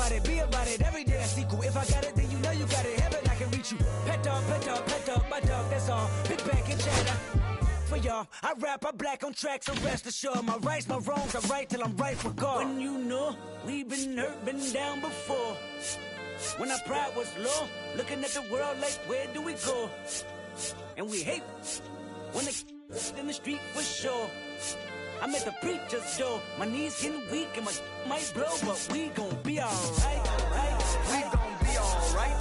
about it, be about it. Every day I sequel. If I got it, then you know you got it. Heaven, I can reach you. Pet dog, my dog, that's all. Big back and chatter. For y'all, I rap, I black on tracks, so rest assured. My rights, my wrongs, I right till I'm right for God. When you know, we been hurt, been down before. When our pride was low, looking at the world like, where do we go? And we hate when they in the street for sure. I'm at the preacher's door, my knees getting weak and my might blow, but we gon' be alright. We gon' be alright.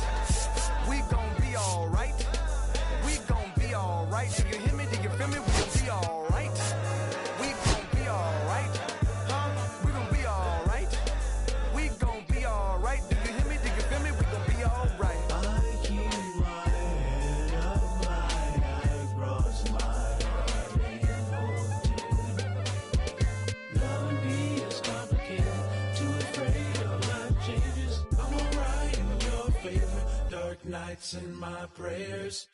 We gon' be alright. We gon' be alright. Do you hear me? Do you feel me? We gon' be alright. We gon' be alright. Huh? We gon' be alright. We gon' be alright. Do you hear me? Do you feel me? We gon' be alright. I keep my head up high, I cross my heart and hope. Loving me is complicated, too afraid of life changes. I'm alright in your favor, dark nights and my prayers.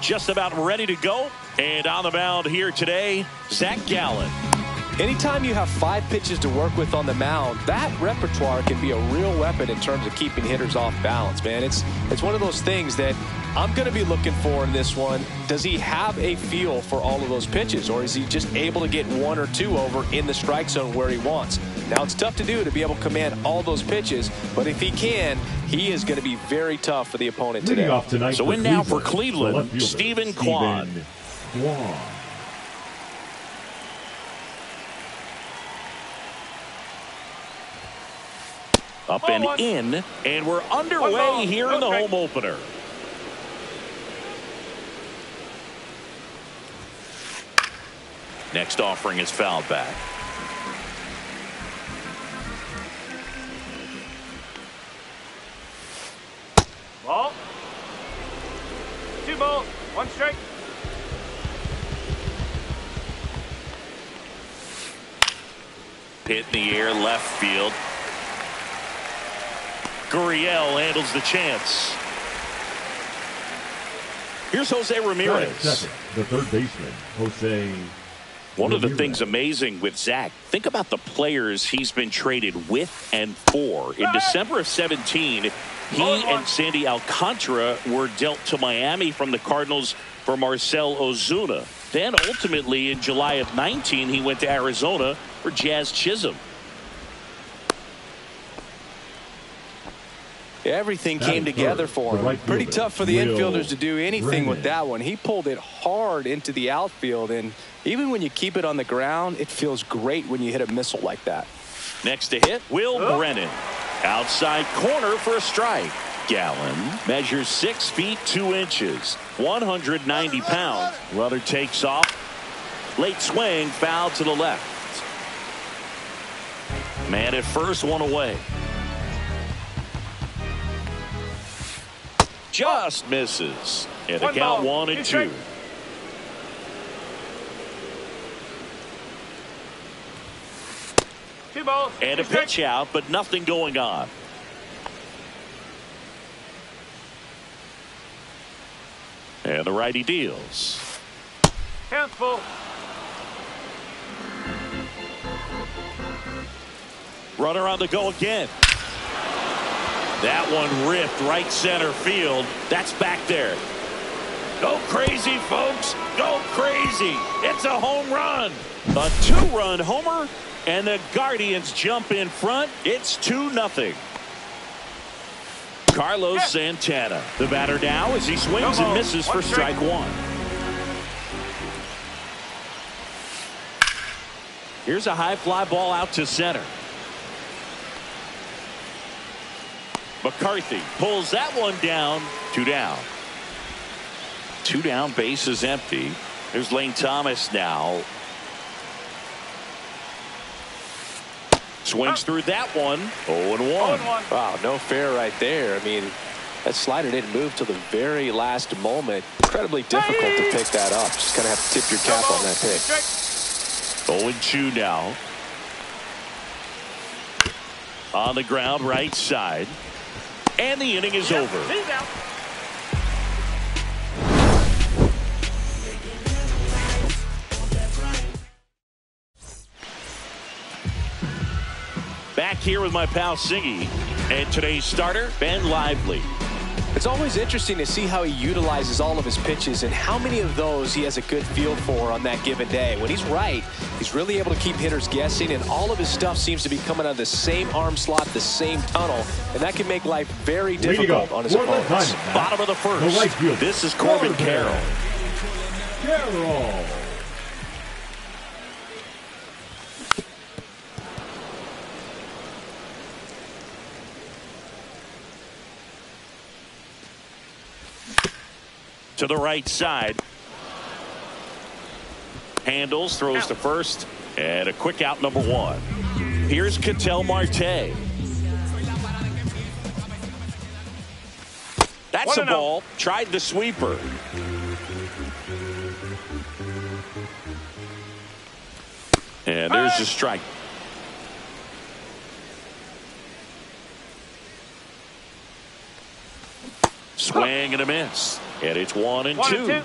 Just about ready to go, and on the mound here today, Zach Gallen. Anytime you have 5 pitches to work with on the mound, that repertoire can be a real weapon in terms of keeping hitters off balance, man. It's one of those things that I'm going to be looking for in this one. Does he have a feel for all of those pitches, or is he just able to get 1 or 2 over in the strike zone where he wants? Now, it's tough to do to be able to command all those pitches, but if he can, he is going to be very tough for the opponent today. So in now for Cleveland, Stephen Kwan. Up and in, and we're underway here in the home opener. Next offering is fouled back. Ball. 2 balls, 1 strike. Hit in the air, left field. Gurriel handles the chance. Here's Jose Ramirez. Second, the third baseman, Jose. One of the things amazing with Zach, think about the players he's been traded with and for. In December of 17, he and Sandy Alcantara were dealt to Miami from the Cardinals for Marcell Ozuna. Then ultimately in July of 19, he went to Arizona for Jazz Chisholm. Everything came together for him. Pretty tough for the infielders to do anything with that one. He pulled it hard into the outfield, and even when you keep it on the ground, it feels great when you hit a missile like that. Next to hit, Will Brennan. Outside corner for a strike. Gallen measures 6 feet 2 inches, 190 pounds. Runner takes off. Late swing, foul to the left. Man at first, 1 away. Just misses. And the count 1 and 2. And a pitch out, but nothing going on. And the righty deals. Handful. Runner on the go again. That one ripped right center field. That's back there. Go crazy, folks. Go crazy. It's a home run. A 2-run homer, and the Guardians jump in front. It's 2-0. Carlos Santana, the batter now as he swings and misses for strike one. Here's a high fly ball out to center. McCarthy pulls that one down. 2 down. 2 down, base is empty. There's Lane Thomas now. Swings through that one. 0-1. Wow, no fair right there. I mean, that slider didn't move till the very last moment. Incredibly difficult to pick that up. Just kind of have to tip your cap on that pick. 0-2 now. On the ground, right side. And the inning is over. Back here with my pal Siggy and today's starter, Ben Lively. It's always interesting to see how he utilizes all of his pitches and how many of those he has a good feel for on that given day. When he's right, he's really able to keep hitters guessing, and all of his stuff seems to be coming out of the same arm slot, the same tunnel, and that can make life very difficult on his opponents. Bottom of the first. This is Corbin Carroll. To the right side. Handles, throws to first, and a quick out, number 1. Here's Ketel Marte. That's a ball. Tried the sweeper. And there's the strike. Swing and a miss. And it's 1-2.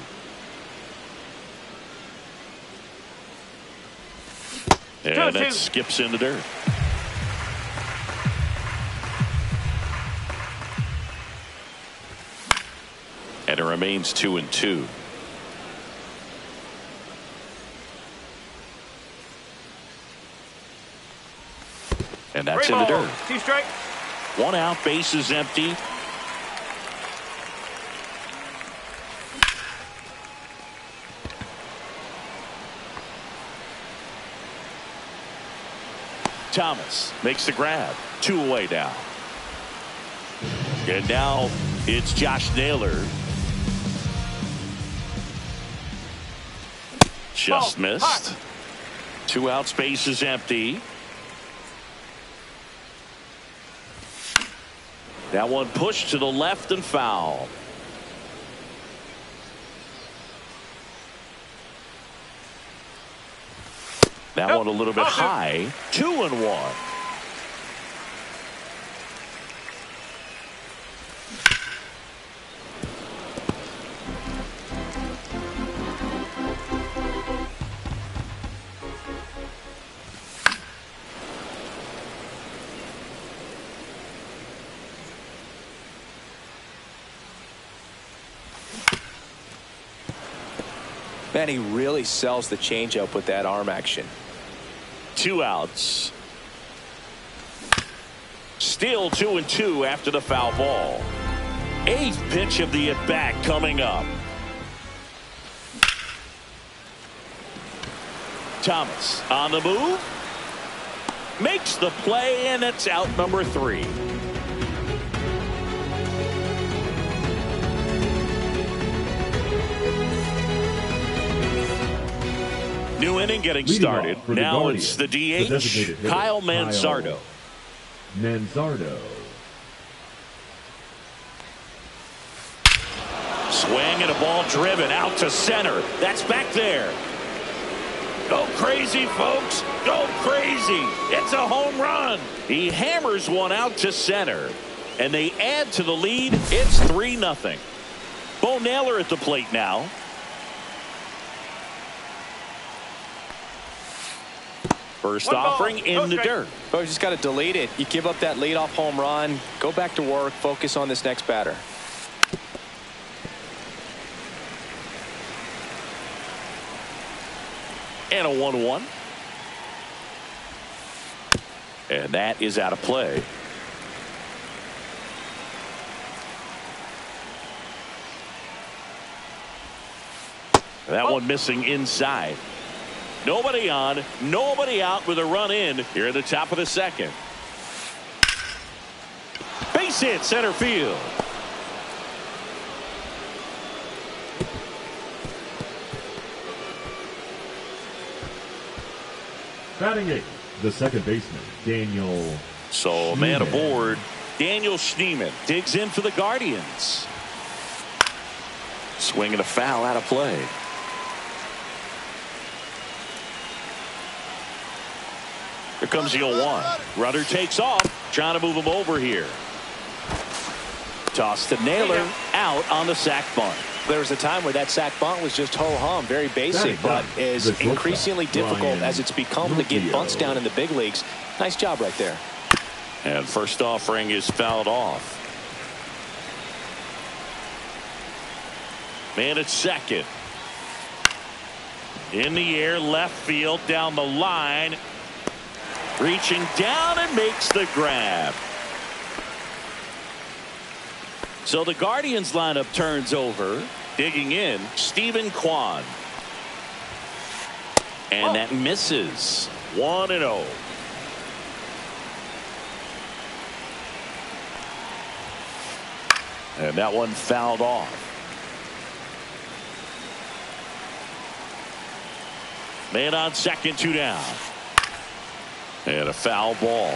And that skips in the dirt. And it remains 2-2. And that's in the dirt. 2 strikes. 1 out, base is empty. Thomas makes the grab. 2 away now. And now it's Josh Naylor. Just missed. 2 outs, base is empty. That one pushed to the left and foul. That one a little bit high. 2-1. Man, he really sells the changeup with that arm action. 2 outs. Still 2-2 after the foul ball. 8th pitch of the at-bat coming up. Thomas on the move. Makes the play, and it's out number 3. New inning getting started. Now it's the DH, Kyle Manzardo. Swing and a ball driven out to center. That's back there. Go crazy, folks. Go crazy. It's a home run. He hammers one out to center. And they add to the lead. It's 3-0. Bo Naylor at the plate now. First offering in the dirt. But you just got to delete it. You give up that leadoff home run. Go back to work. Focus on this next batter. And a 1-1. And that is out of play. That one missing inside. Nobody on, nobody out with a run in here at the top of the second. Base hit center field. Batting 8th, the second baseman, Daniel. So man aboard. Daniel Schneemann digs in for the Guardians. Swing and a foul out of play. Here comes the 0-1. Runner takes off, trying to move him over here. Toss to Naylor, out on the sac bunt. There was a time where that sac bunt was just ho-hum, very basic, but is increasingly difficult as it's become to get bunts down in the big leagues. Nice job right there. And first offering is fouled off. Man at second. In the air, left field, down the line. Reaching down and makes the grab. So the Guardians lineup turns over. Digging in, Stephen Kwan. And that misses. 1-0. And that one fouled off. Man on second, 2 down. And a foul ball.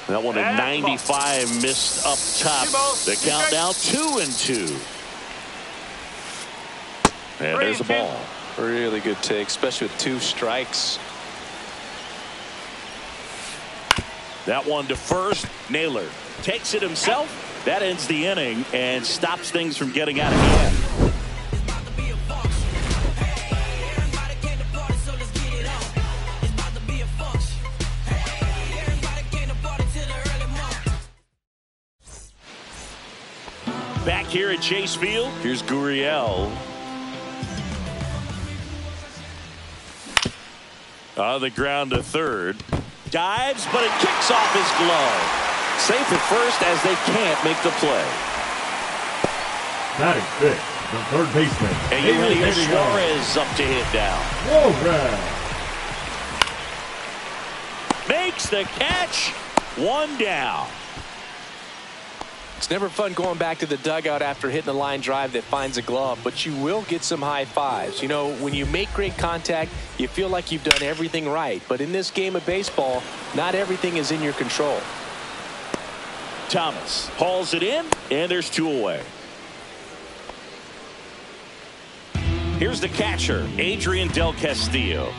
That one at 95 missed up top. The count now 2-2. And there's a ball. Really good take, especially with 2 strikes. That one to first. Naylor takes it himself. That ends the inning and stops things from getting out of hand. Back here at Chase Field, here's Gurriel. On the ground to third. Dives, but it kicks off his glove. Safe at first as they can't make the play. Batting 5th, the third baseman. And Eugenio Suarez up to hit down. Makes the catch. 1 down. It's never fun going back to the dugout after hitting a line drive that finds a glove, but you will get some high fives. You know, when you make great contact, you feel like you've done everything right. But in this game of baseball, not everything is in your control. Thomas hauls it in, and there's 2 away. Here's the catcher, Adrian Del Castillo.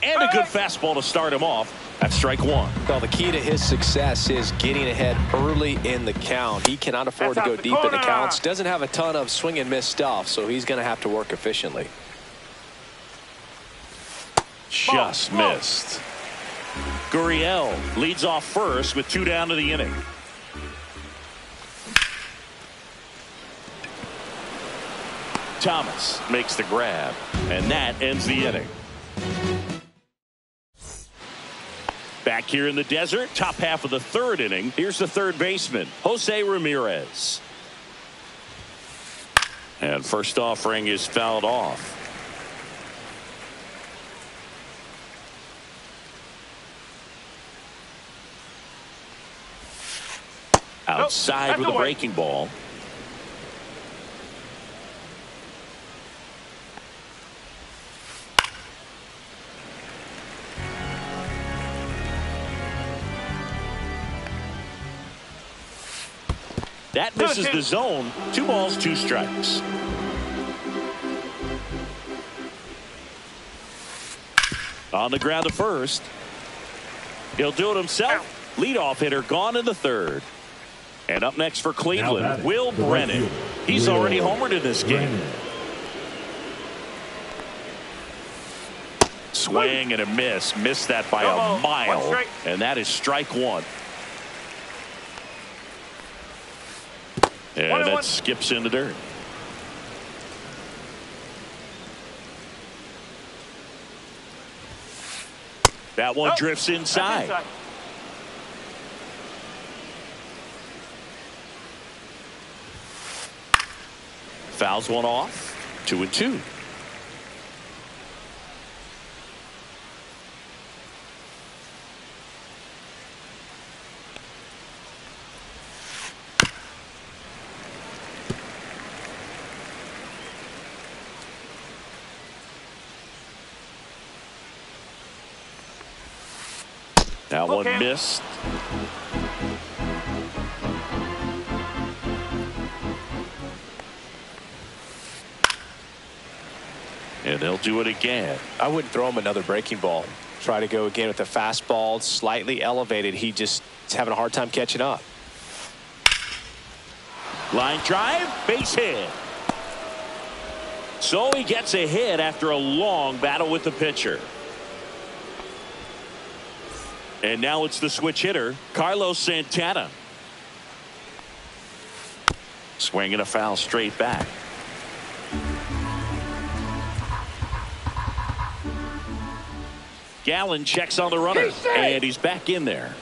And a good fastball to start him off. That's strike 1. Well, the key to his success is getting ahead early in the count. He cannot afford to go deep in the counts. Doesn't have a ton of swing and miss stuff, so he's going to have to work efficiently. Just missed. Gurriel leads off first with 2 down to the inning. Thomas makes the grab, and that ends the inning. Back here in the desert, top half of the 3rd inning. Here's the third baseman, Jose Ramirez. And first offering is fouled off. Outside with a breaking ball. That misses the zone. 2 balls, 2 strikes. On the ground to first. He'll do it himself. Leadoff hitter gone in the 3rd. And up next for Cleveland, Will Brennan. He's already homered in this game. Swing and a miss. Missed that by a mile. And that is strike 1. And that skips into dirt. That one drifts inside. Fouls one off. 2-2. That one missed. And they'll do it again. I wouldn't throw him another breaking ball. Try to go again with the fastball, slightly elevated. He just is having a hard time catching up. Line drive, base hit. So he gets a hit after a long battle with the pitcher. And now it's the switch hitter, Carlos Santana. Swinging a foul straight back. Gallen checks on the runner, and he's back in there.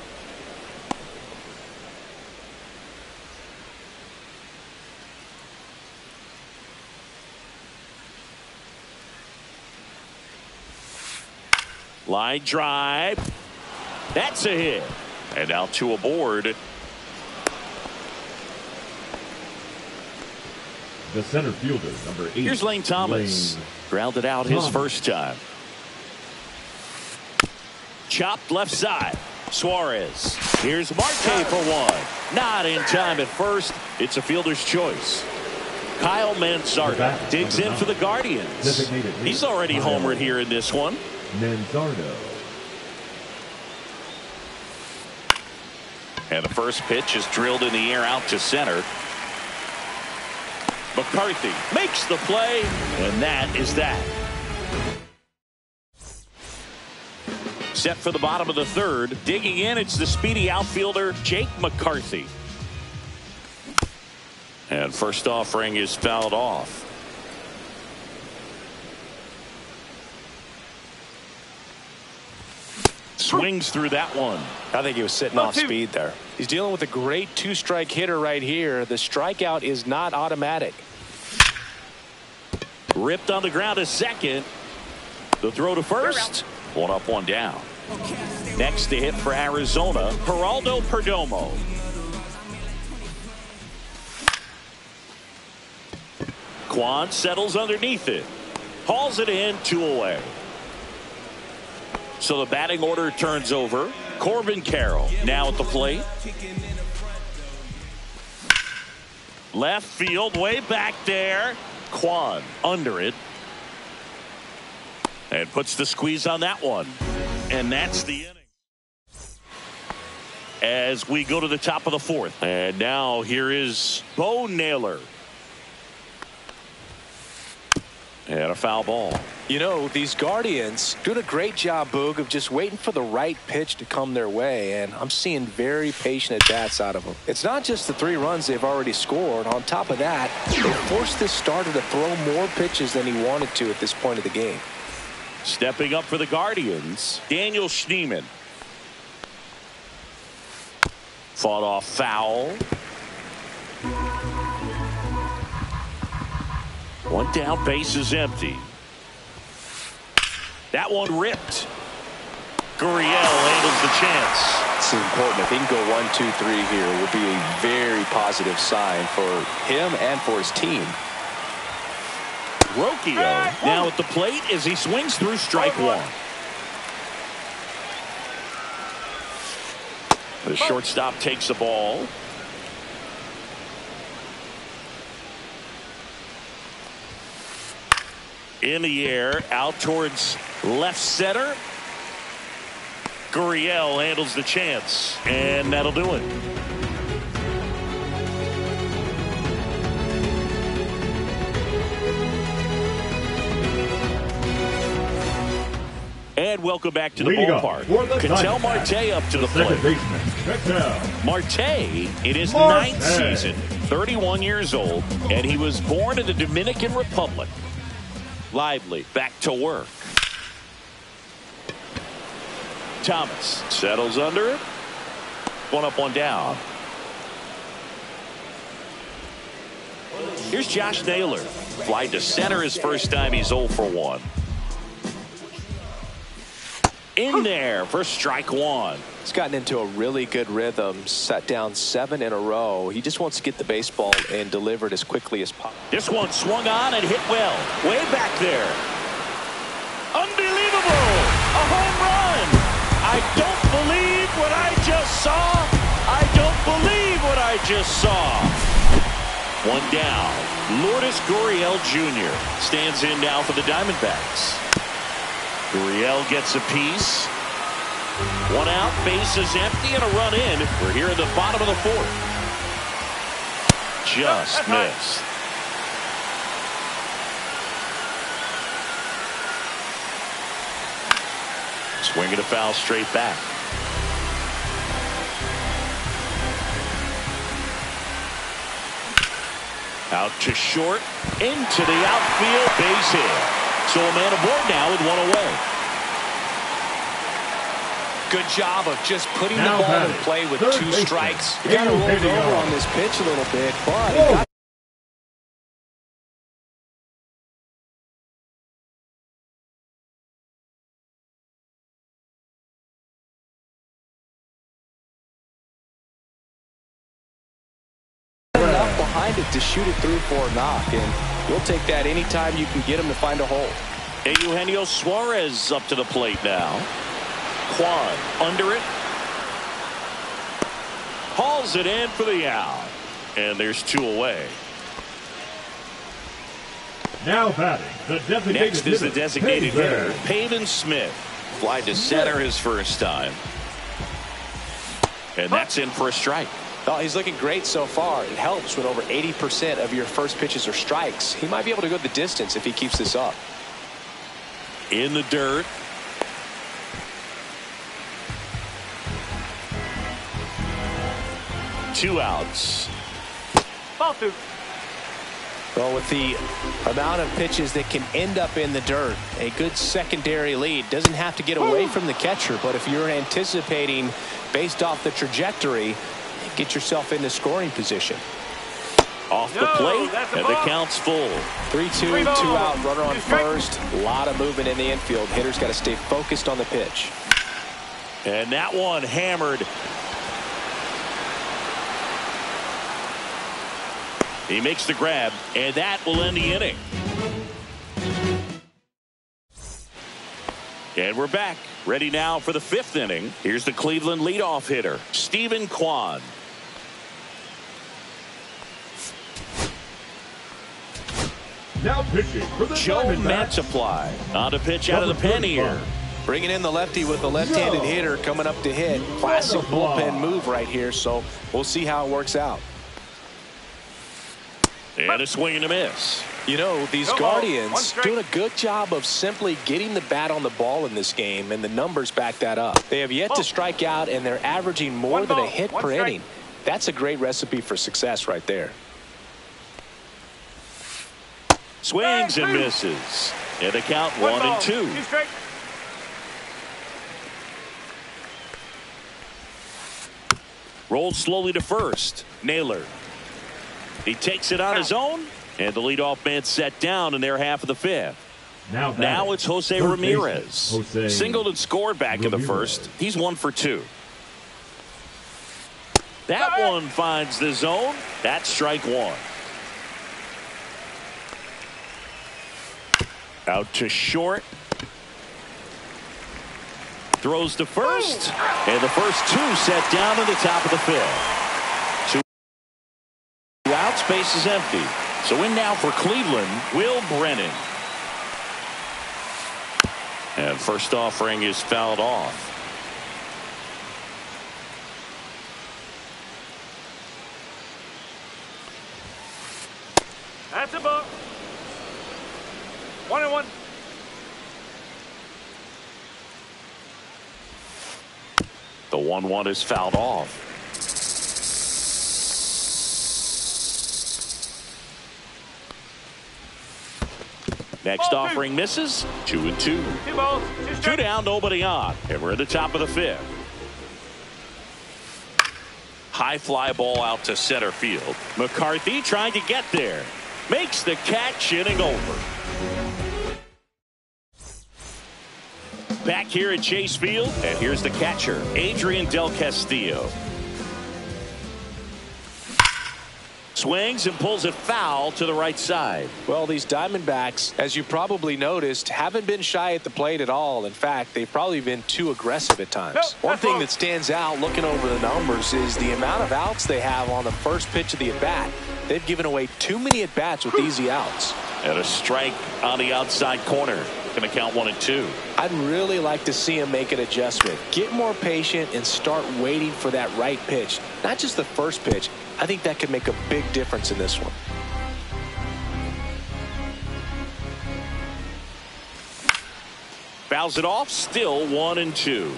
Line drive. That's a hit. And now two aboard. The center fielder, number 8. Here's Lane Thomas. Grounded out his first time. Chopped left side. Suarez. Here's Marte for one. Not in time at first. It's a fielder's choice. Kyle Manzardo digs in for the Guardians. He's already homered here in this one. Manzardo. And the first pitch is drilled in the air out to center. McCarthy makes the play, and that is that. Set for the bottom of the third. Digging in, it's the speedy outfielder, Jake McCarthy. And first offering is fouled off. Swings through that one. I think he was sitting off speed there. He's dealing with a great two-strike hitter right here. The strikeout is not automatic. Ripped on the ground to second. The throw to first. One up, one down. Next to hit for Arizona, Geraldo Perdomo. Quan settles underneath it. Hauls it in, 2 away. So the batting order turns over. Corbin Carroll now at the plate. Left field, way back there. Quan under it. And puts the squeeze on that one. And that's the inning. As we go to the top of the fourth. And now here is Bo Naylor. And a foul ball. You know, these Guardians doing a great job, Boog, of just waiting for the right pitch to come their way, and I'm seeing very patient at-bats out of them. It's not just the 3 runs they've already scored. On top of that, they forced this starter to throw more pitches than he wanted to at this point of the game. Stepping up for the Guardians, Daniel Schneemann. Fought off foul. One down, base is empty. That one ripped. Gurriel handles the chance. It's important. If he can go 1, 2, 3 here, it would be a very positive sign for him and for his team. Rocchio now at the plate as he swings through strike one. The shortstop takes the ball. In the air, out towards left center. Gurriel handles the chance, and that'll do it. And And welcome back to the Leading ballpark. Ketel Marte up to the plate. Second baseman, Marte in his ninth season, 31 years old, and he was born in the Dominican Republic. Lively, back to work. Thomas settles under it. One up, one down. Here's Josh Naylor. Fly to center his first time. He's 0 for 1. In there for strike one. He's gotten into a really good rhythm, set down 7 in a row. He just wants to get the baseball and deliver it as quickly as possible. This one swung on and hit well. Way back there. Unbelievable. A home run. I don't believe what I just saw. I don't believe what I just saw. One down. Lourdes Gurriel Jr. stands in now for the Diamondbacks. Gurriel gets a piece. One out, bases empty, and a run in. We're here in the bottom of the fourth. Just missed. Swinging a foul straight back. Out to short, into the outfield, base hit. So a man aboard now with one away. Good job of just putting the ball in play with 2 strikes. He got rolled over on this pitch a little bit, but he got enough behind it to shoot it through for a knock, and you'll take that anytime you can get him to find a hole. Eugenio Suarez up to the plate now. Kwan under it. Hauls it in for the out. And there's 2 away. now batting the designated Next is the designated hitter, Pavin Smith. Fly to center his first time. And that's in for a strike. Oh, he's looking great so far. It helps when over 80% of your first pitches are strikes. He might be able to go the distance if he keeps this up. In the dirt. Two outs. Ball 2. Well, with the amount of pitches that can end up in the dirt, a good secondary lead doesn't have to get away from the catcher, but if you're anticipating based off the trajectory, get yourself into scoring position. Off the plate, and the count's full. 3-2, 2 out, runner on first. A lot of movement in the infield. Hitter's got to stay focused on the pitch. And that one hammered. He makes the grab, and that will end the inning. And we're back, ready now for the 5th inning. Here's the Cleveland leadoff hitter, Stephen Kwan. Now pitching for the Joe Mantiply on to pitch out of the pen here. Bringing in the lefty with the left-handed hitter coming up to hit. Classic bullpen move right here, so we'll see how it works out. And a swing and a miss. You know, these Guardians doing a good job of simply getting the bat on the ball in this game, and the numbers back that up. They have yet to strike out, and they're averaging more than a hit per inning. That's a great recipe for success right there. Swings and misses. And the count 1-2. Rolled slowly to first. Naylor. He takes it on his own, and the leadoff man set down in their half of the 5th. Now it's Jose Ramirez. Singled and scored back in the first. He's 1 for 2. That one finds the zone. That's strike 1. Out to short. Throws to first. And the first 2 set down in the top of the 5th. Out, space is empty. So in now for Cleveland, Will Brennan. And first offering is fouled off. That's a ball. 1-1. The 1-1 is fouled off. Next offering misses. 2-2. 2 balls, 2 Two strikes. down, nobody on. And we're at the top of the 5th. High fly ball out to center field. McCarthy trying to get there. Makes the catch, inning over. Back here at Chase Field, and here's the catcher, Adrian Del Castillo. Swings and pulls it foul to the right side. Well, these Diamondbacks, as you probably noticed, haven't been shy at the plate at all. In fact, they've probably been too aggressive at times. One thing that stands out looking over the numbers is the amount of outs they have on the first pitch of the at-bat. They've given away too many at-bats with easy outs. And a strike on the outside corner. Going to count 1 and 2. I'd really like to see him make an adjustment. Get more patient and start waiting for that right pitch. Not just the first pitch. I think that could make a big difference in this one. Fouls it off. Still 1 and 2.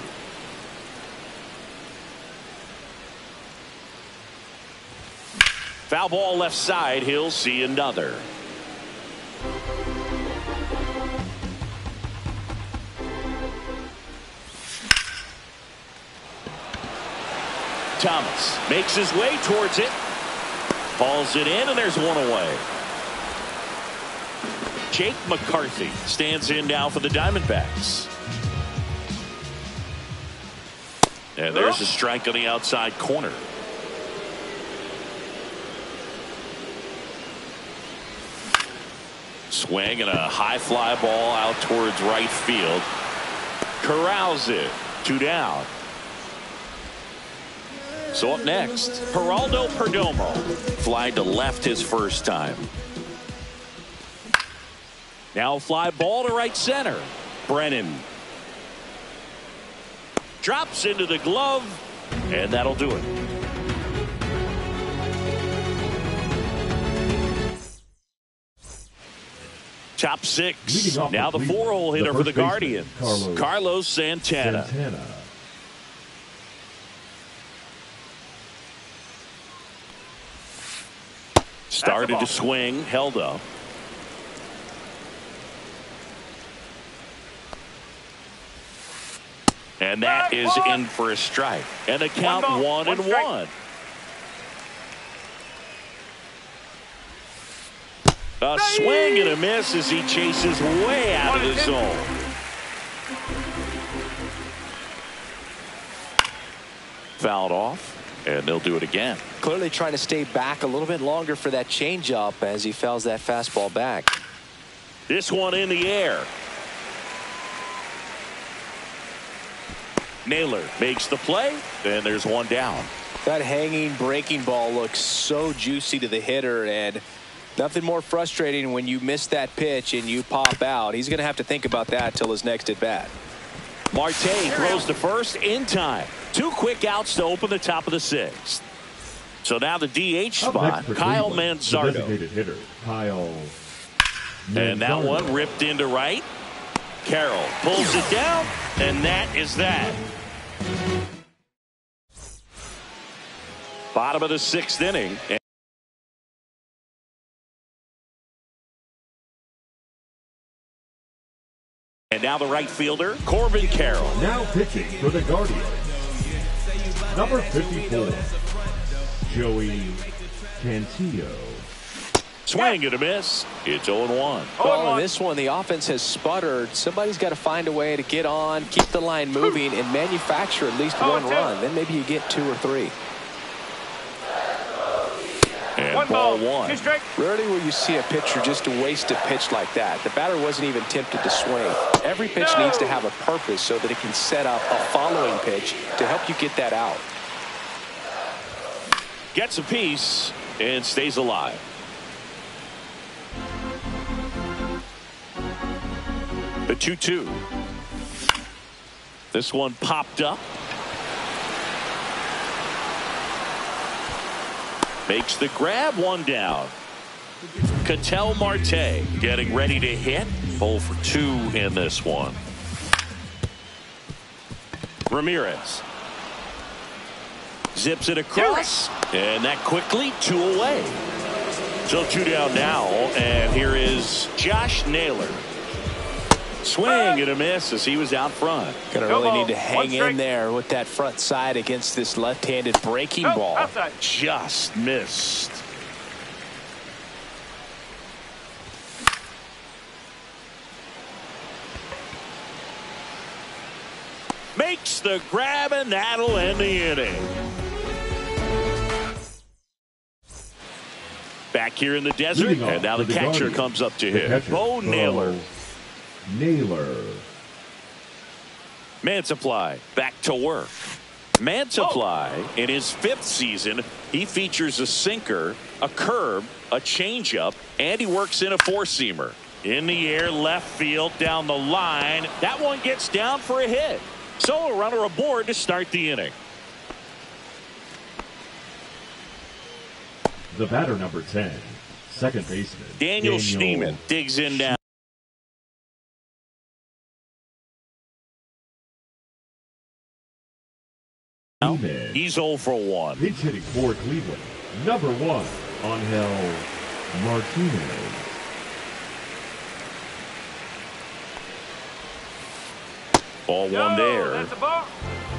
Foul ball left side. He'll see another. Thomas makes his way towards it. Hauls it in, and there's 1 away. Jake McCarthy stands in now for the Diamondbacks. And there's a strike on the outside corner. Swing and a high fly ball out towards right field. Corrals it. 2 down. So up next, Geraldo Perdomo. Fly to left his first time. Now fly ball to right center. Brennan. Drops into the glove, and that'll do it. Top 6. Now the 4-hole hitter for the Guardians, Carlos Santana. Started to swing, held up. And that is in for a strike. And the count 1-1. A swing and a miss as he chases way out of the zone. Fouled off, and they'll do it again. Clearly trying to stay back a little bit longer for that changeup as he fouls that fastball back. This one in the air. Naylor makes the play, and there's 1 down. That hanging breaking ball looks so juicy to the hitter, and nothing more frustrating when you miss that pitch and you pop out. He's going to have to think about that till his next at bat. Marte throws to first in time. 2 quick outs to open the top of the 6th. So now the DH spot, Kyle Manzardo. And that one ripped into right. Carroll pulls it down, and that is that. Bottom of the 6th inning. And now the right fielder, Corbin Carroll. Now pitching for the Guardians, number 54, Joey Cantillo. Swing and a miss. It's 0-1. Well, in this one, the offense has sputtered. Somebody's got to find a way to get on, keep the line moving, and manufacture at least 1 run. Then maybe you get 2 or 3. And ball 1. Rarely will you see a pitcher just waste a pitch like that. The batter wasn't even tempted to swing. Every pitch needs to have a purpose so that it can set up a following pitch to help you get that out. Gets a piece and stays alive. The 2-2. This one popped up. Makes the grab, 1 down. Ketel Marte getting ready to hit. 0 for 2 in this one. Ramirez. Zips it across. And that quickly 2 away. So 2 down now. And here is Josh Naylor. Swing and a miss as he was out front. Gonna really need to hang in there with that front side against this left-handed breaking ball. Outside. Just missed. Makes the grab, and that'll end the inning. Back here in the desert, and now the catcher comes up to him. Bo Naylor. Mantiply back to work. Mantiply in his 5th season, he features a sinker, a curve, a changeup, and he works in a 4-seamer. In the air, left field, down the line. That one gets down for a hit. So a runner aboard to start the inning. The batter, number 10, second baseman Daniel Schneemann digs in now. He's 0 for 1. Pinch hitting for Cleveland, number 1, Angel Martinez. Ball 1 there. That's a ball.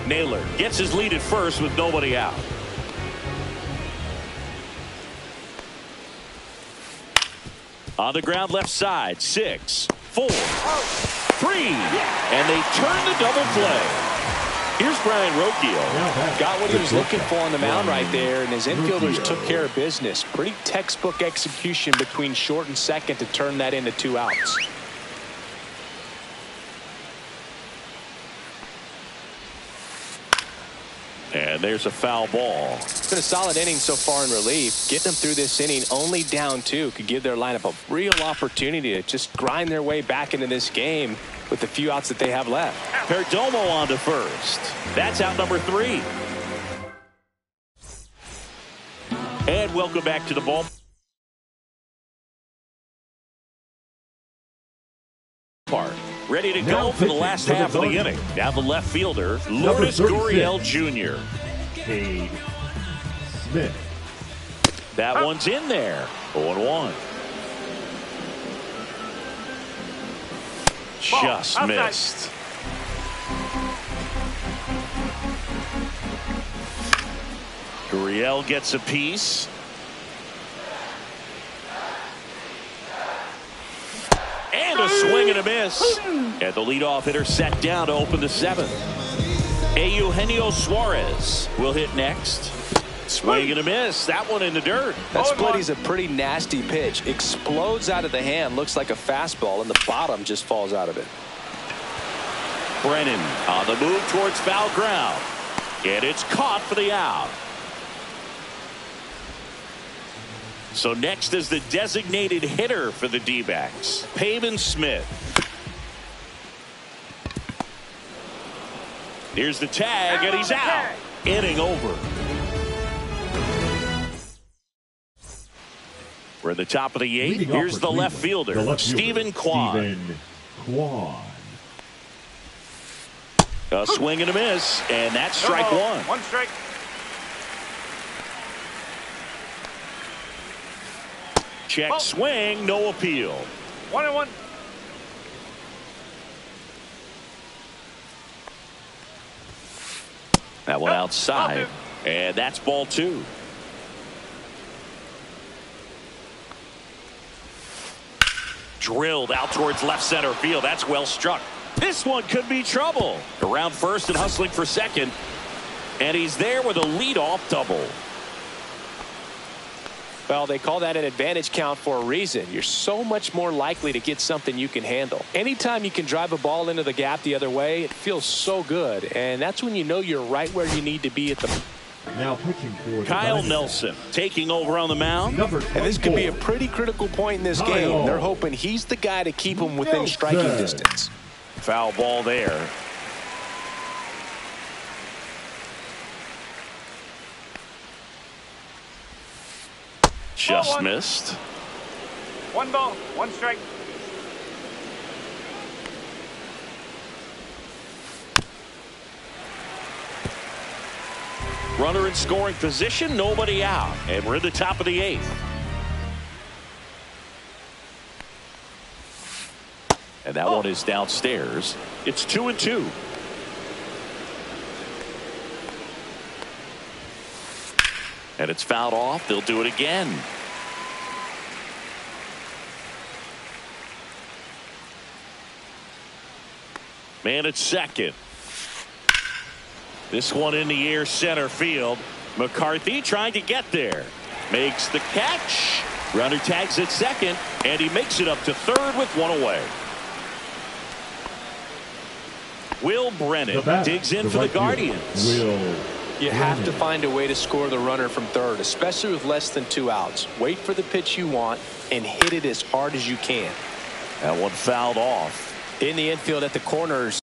Naylor gets his lead at first with nobody out. On the ground left side, 6, 4, 3, and they turn the double play. Here's Brian Rocchio. Got what he was looking for on the mound right there, and his infielders took care of business. Pretty textbook execution between short and second to turn that into 2 outs. And there's a foul ball. It's been a solid inning so far in relief. Getting them through this inning only down 2 could give their lineup a real opportunity to just grind their way back into this game with the few outs that they have left. Perdomo on to first. That's out number 3. And welcome back to the ball. Park. Ready to go for the last half of the inning. Now the left fielder, Lourdes Gurriel Jr. Cade Smith. That one's in there. 0-1. Just missed. Gurriel gets a piece. And a swing and a miss. And the leadoff hitter set down to open the 7th. Eugenio Suarez will hit next. Swing and a miss. That one in the dirt. That split is a pretty nasty pitch. Explodes out of the hand. Looks like a fastball, and the bottom just falls out of it. Brennan on the move towards foul ground. And it's caught for the out. So next is the designated hitter for the D-backs, Pavin Smith. Here's the tag, and he's out. Inning over. We're at the top of the 8th. Here's the left fielder, Stephen Kwan. A swing and a miss, and that's strike 1. 1 strike. Check swing, no appeal. 1-1. That one outside, and that's ball 2. Drilled out towards left center field. That's well struck. This one could be trouble. Around first and hustling for second, and he's there with a leadoff double. Well, they call that an advantage count for a reason. You're so much more likely to get something you can handle. Anytime you can drive a ball into the gap the other way, it feels so good. And that's when you know you're right where you need to be at the... Now pitching for Kyle Nelson taking over on the mound. And this could be a pretty critical point in this game. They're hoping he's the guy to keep them within striking distance. Foul ball there. Just missed. 1 ball, 1 strike. Runner in scoring position, nobody out. And we're in the top of the 8th. And that one is downstairs. It's 2-2. And it's fouled off. They'll do it again. Man at second. This one in the air center field. McCarthy trying to get there. Makes the catch. Runner tags at second. And he makes it up to third with one away. Will Brennan digs in for the Guardians. You have to find a way to score the runner from third, especially with less than 2 outs. Wait for the pitch you want and hit it as hard as you can. That one fouled off. In the infield at the corners.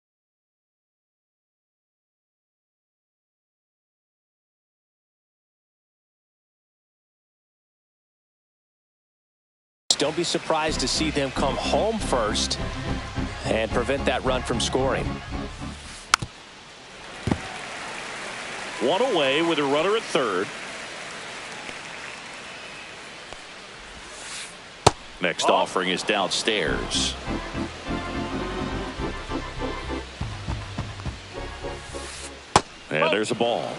Don't be surprised to see them come home first and prevent that run from scoring. One away with a runner at third. Next offering is downstairs. And there's a ball.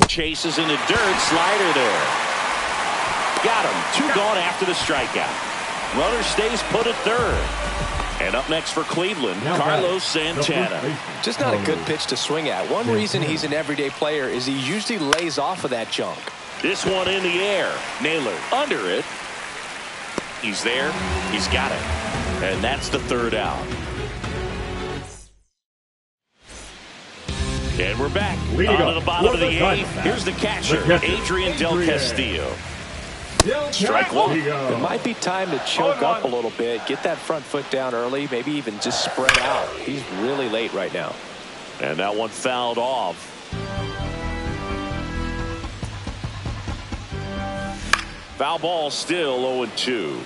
Chases in the dirt. Slider there. Got him. 2 gone after the strikeout. Runner stays put at third. And up next for Cleveland, Carlos Santana. Just not a good pitch to swing at. One reason he's an everyday player is he usually lays off of that junk. This one in the air. Naylor under it. He's there. He's got it. And that's the third out. And we're back on to the bottom of the 8th. Here's the catcher, Adrian Del Castillo. Strike one. It might be time to choke up a little bit, get that front foot down early, maybe even just spread out. He's really late right now. And that one fouled off. Foul ball still 0-2.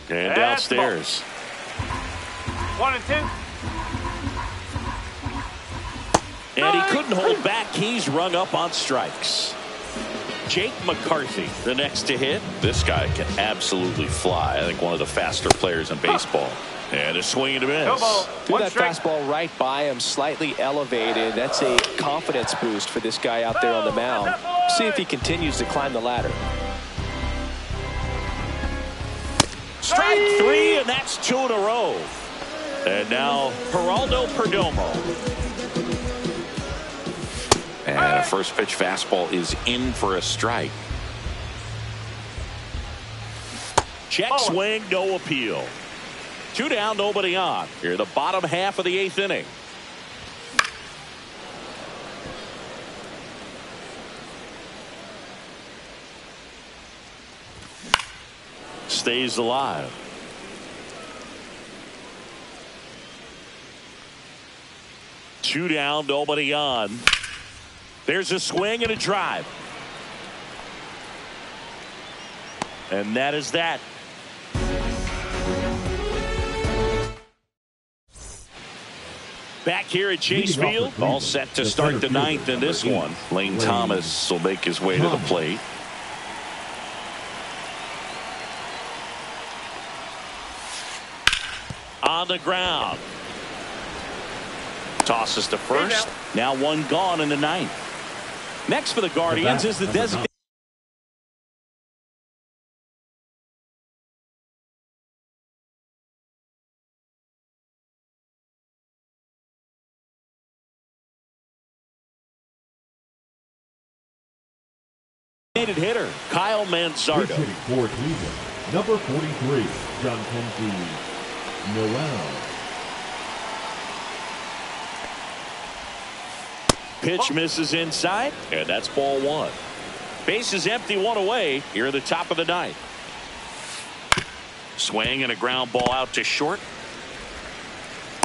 And downstairs. 1-2. And he couldn't hold back. He's rung up on strikes. Jake McCarthy, the next to hit. This guy can absolutely fly. I think one of the faster players in baseball. And a swing and a miss. Threw that fastball right by him, slightly elevated. That's a confidence boost for this guy out there on the mound. See if he continues to climb the ladder. Strike 3, and that's 2 in a row. And now Geraldo Perdomo. And a first pitch fastball is in for a strike. Check swing, no appeal. 2 down, nobody on. Here in the bottom half of the 8th inning. Stays alive. Two down, nobody on. There's a swing and a drive. And that is that. Back here at Chase Field, all set to start the 9th in this one. Lane Thomas will make his way to the plate. On the ground. Tosses to first. Now 1 gone in the 9th. Next for the Guardians is the designated hitter, Kyle Manzardo. For Cleveland, number 43, John Kenzie Noel. Pitch misses inside, and that's ball 1. Base is empty, 1 away here at the top of the 9th. Swing and a ground ball out to short.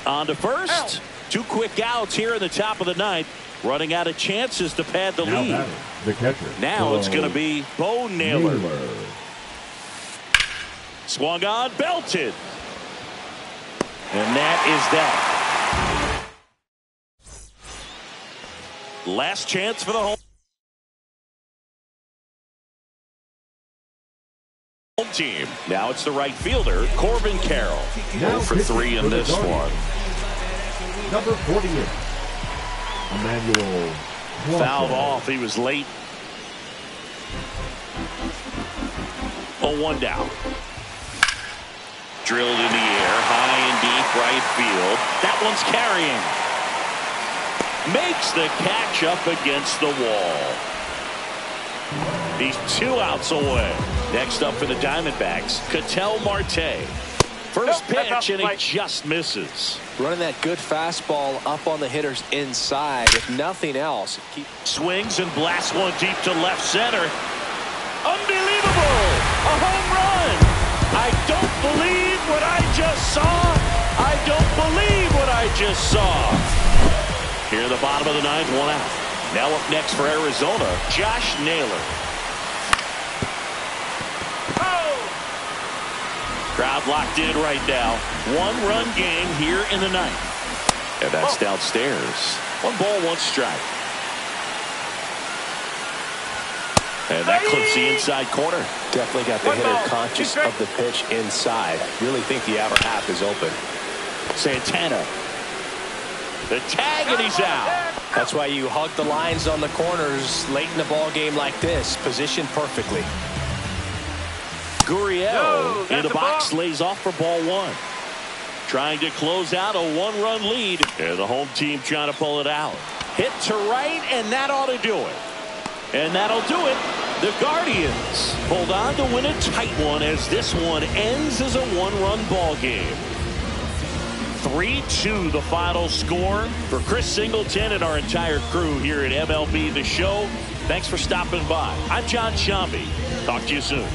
On to first. 2 quick outs here in the top of the ninth. Running out of chances to pad the lead. Batting, the catcher. Now it's going to be Bo Naylor. Swung on, belted. And that is that. Last chance for the home team. Now it's the right fielder, Corbin Carroll. 0 for 3 in this one. Number 48, Emmanuel. Fouled off. He was late. 0-1 down. Drilled in the air, high and deep right field. That one's carrying. Makes the catch up against the wall. He's 2 outs away. Next up for the Diamondbacks, Ketel Marte. First pitch, and he just misses. Running that good fastball up on the hitter's inside. If nothing else. Swings and blasts one deep to left center. Unbelievable! A home run! I don't believe what I just saw. I don't believe what I just saw. Here at the bottom of the ninth, 1 out. Now up next for Arizona, Josh Naylor. Crowd locked in right now. 1-run game here in the ninth. And that's downstairs. 1 ball, 1 strike. And that clips the inside corner. Definitely got the hitter conscious of the pitch inside. Really think the outer half is open. Santana. The tag, and he's out. That's why you hug the lines on the corners late in the ball game like this. Positioned perfectly. Gurriel in the box, lays off for ball 1. Trying to close out a 1-run lead. And the home team trying to pull it out. Hit to right, and that ought to do it. And that'll do it. The Guardians hold on to win a tight one as this one ends as a 1-run ball game. 3-2 the final score. For Chris Singleton and our entire crew here at MLB The Show, thanks for stopping by. I'm John Shambi. Talk to you soon.